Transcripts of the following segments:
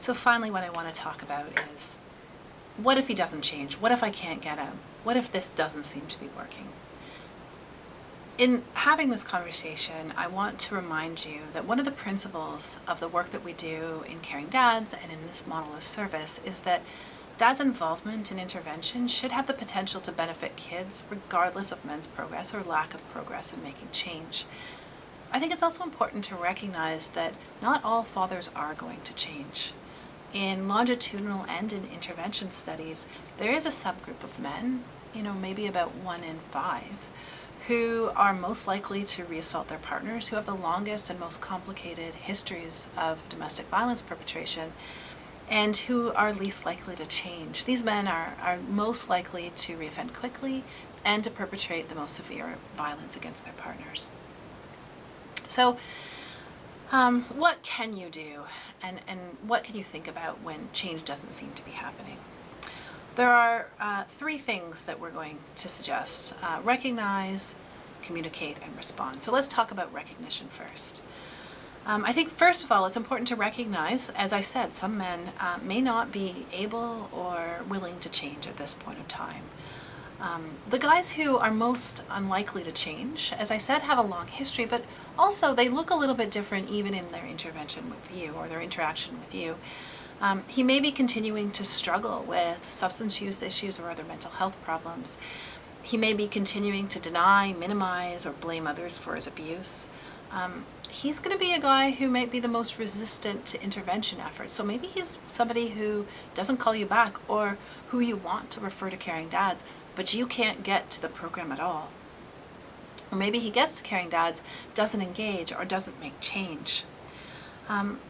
So finally, what I want to talk about is, what if he doesn't change? What if I can't get him? What if this doesn't seem to be working? In having this conversation, I want to remind you that one of the principles of the work that we do in Caring Dads and in this model of service is that dad's involvement in intervention should have the potential to benefit kids regardless of men's progress or lack of progress in making change. I think it's also important to recognize that not all fathers are going to change. In longitudinal and in intervention studies, there is a subgroup of men, maybe about 1 in 5, who are most likely to reassault their partners, who have the longest and most complicated histories of domestic violence perpetration, and who are least likely to change. These men are most likely to reoffend quickly and to perpetrate the most severe violence against their partners. So, what can you do, and what can you think about when change doesn't seem to be happening? There are 3 things that we're going to suggest: recognize, communicate, and respond. So let's talk about recognition first. I think, first of all, it's important to recognize, as I said, some men may not be able or willing to change at this point of time. The guys who are most unlikely to change, as I said, have a long history, but also they look a little bit different even in their intervention with you or their interaction with you. He may be continuing to struggle with substance use issues or other mental health problems. He may be continuing to deny, minimize, or blame others for his abuse. He's going to be a guy who might be the most resistant to intervention efforts. So maybe he's somebody who doesn't call you back or who you want to refer to Caring Dads, but you can't get to the program at all. Or maybe he gets to Caring Dads, doesn't engage, or doesn't make change.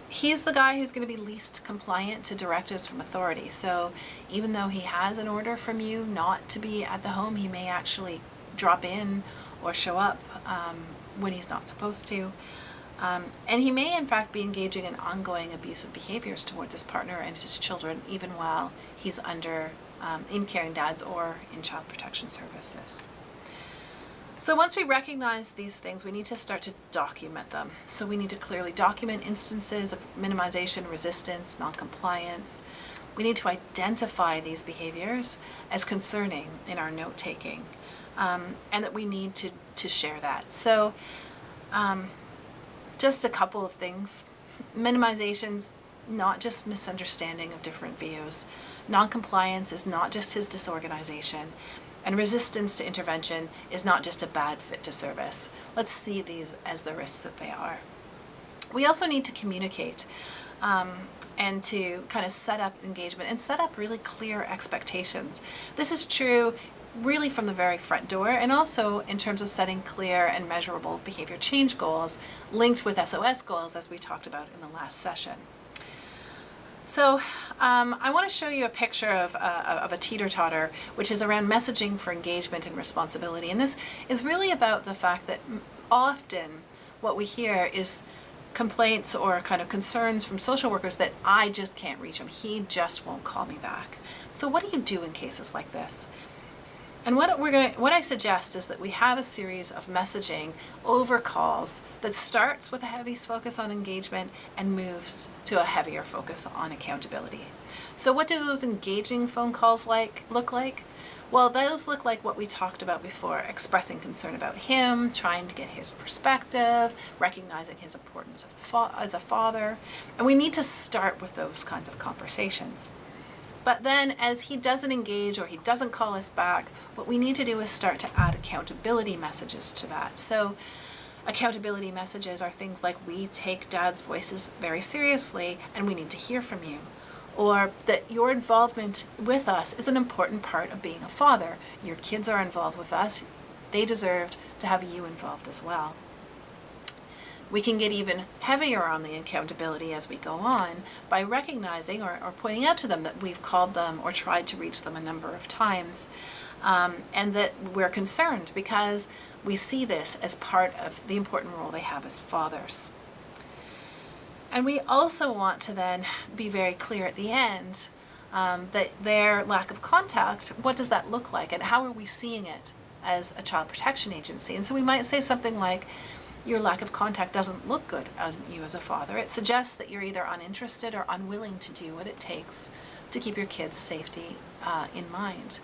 He's the guy who's going to be least compliant to directives from authority. So even though he has an order from you not to be at the home, he may actually drop in or show up when he's not supposed to. And he may, in fact, be engaging in ongoing abusive behaviors towards his partner and his children, even while he's in Caring Dads or in Child Protection Services. So once we recognize these things, we need to start to document them. So we need to clearly document instances of minimization, resistance, noncompliance. We need to identify these behaviors as concerning in our note-taking, and that we need to share that. So just a couple of things. Minimization's not just misunderstanding of different views. Noncompliance is not just his disorganization. And resistance to intervention is not just a bad fit to service. Let's see these as the risks that they are. We also need to communicate and to kind of set up engagement and set up really clear expectations. This is true really from the very front door, and also in terms of setting clear and measurable behavior change goals linked with SOS goals, as we talked about in the last session. So I want to show you a picture of a teeter-totter, which is around messaging for engagement and responsibility. And this is really about the fact that often what we hear is complaints or kind of concerns from social workers that I just can't reach him. He just won't call me back. So what do you do in cases like this? And what I suggest is that we have a series of messaging over calls that starts with a heavy focus on engagement and moves to a heavier focus on accountability. So what do those engaging phone calls look like? Well, those look like what we talked about before: expressing concern about him, trying to get his perspective, recognizing his importance as a father. And we need to start with those kinds of conversations. But then as he doesn't engage or he doesn't call us back, what we need to do is start to add accountability messages to that. So accountability messages are things like, we take Dad's voices very seriously and we need to hear from you. Or that your involvement with us is an important part of being a father. Your kids are involved with us. They deserve to have you involved as well. We can get even heavier on the accountability as we go on by recognizing or pointing out to them that we've called them or tried to reach them a number of times, and that we're concerned because we see this as part of the important role they have as fathers. And we also want to then be very clear at the end that their lack of contact, what does that look like, and how are we seeing it as a child protection agency? And so we might say something like, your lack of contact doesn't look good on you as a father. It suggests that you're either uninterested or unwilling to do what it takes to keep your kids' safety in mind.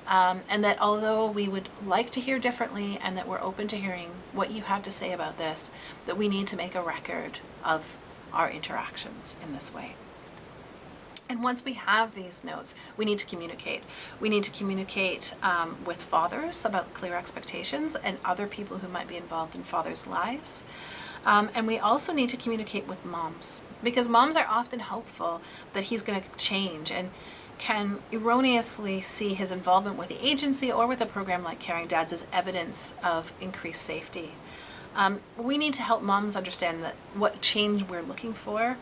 And that although we would like to hear differently and that we're open to hearing what you have to say about this, that we need to make a record of our interactions in this way. And once we have these notes, we need to communicate. We need to communicate with fathers about clear expectations and other people who might be involved in fathers' lives. And we also need to communicate with moms, because moms are often hopeful that he's going to change and can erroneously see his involvement with the agency or with a program like Caring Dads as evidence of increased safety. We need to help moms understand that what change we're looking for,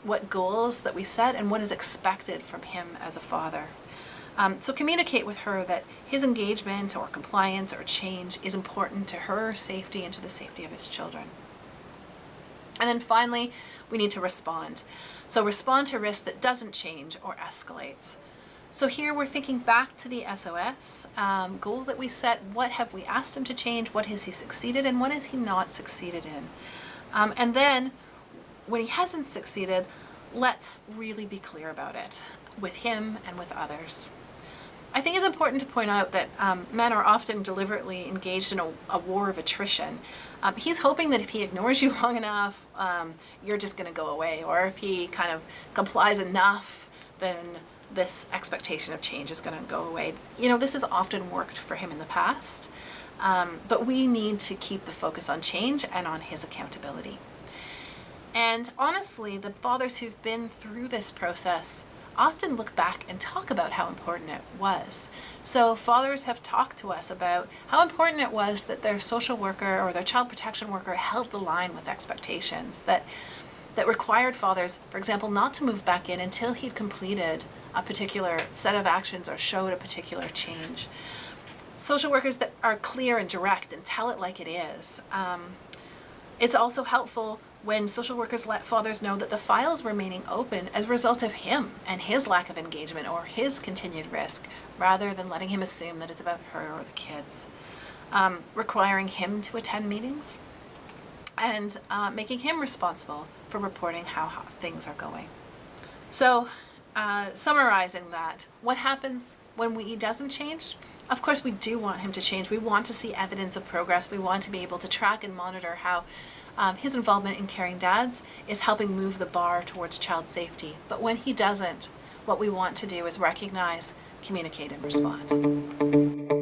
what goals that we set, and what is expected from him as a father. So communicate with her that his engagement or compliance or change is important to her safety and to the safety of his children. And then finally, we need to respond. So respond to risk that doesn't change or escalates. So here we're thinking back to the SOS goal that we set. What have we asked him to change? What has he succeeded in? What has he not succeeded in? And then when he hasn't succeeded, let's really be clear about it with him and with others. I think it's important to point out that men are often deliberately engaged in a war of attrition. He's hoping that if he ignores you long enough, you're just going to go away. Or if he kind of complies enough, then this expectation of change is going to go away. You know, this has often worked for him in the past, but we need to keep the focus on change and on his accountability. And honestly, the fathers who've been through this process often look back and talk about how important it was. So fathers have talked to us about how important it was that their social worker or their child protection worker held the line with expectations, that required fathers, for example, not to move back in until he'd completed a particular set of actions or showed a particular change. Social workers that are clear and direct and tell it like it is. It's also helpful when social workers let fathers know that the file is remaining open as a result of him and his lack of engagement or his continued risk, rather than letting him assume that it's about her or the kids. Requiring him to attend meetings and making him responsible for reporting how things are going. So, summarizing that, what happens when he doesn't change? Of course, we do want him to change. We want to see evidence of progress. We want to be able to track and monitor how his involvement in Caring Dads is helping move the bar towards child safety. But when he doesn't, what we want to do is recognize, communicate, and respond.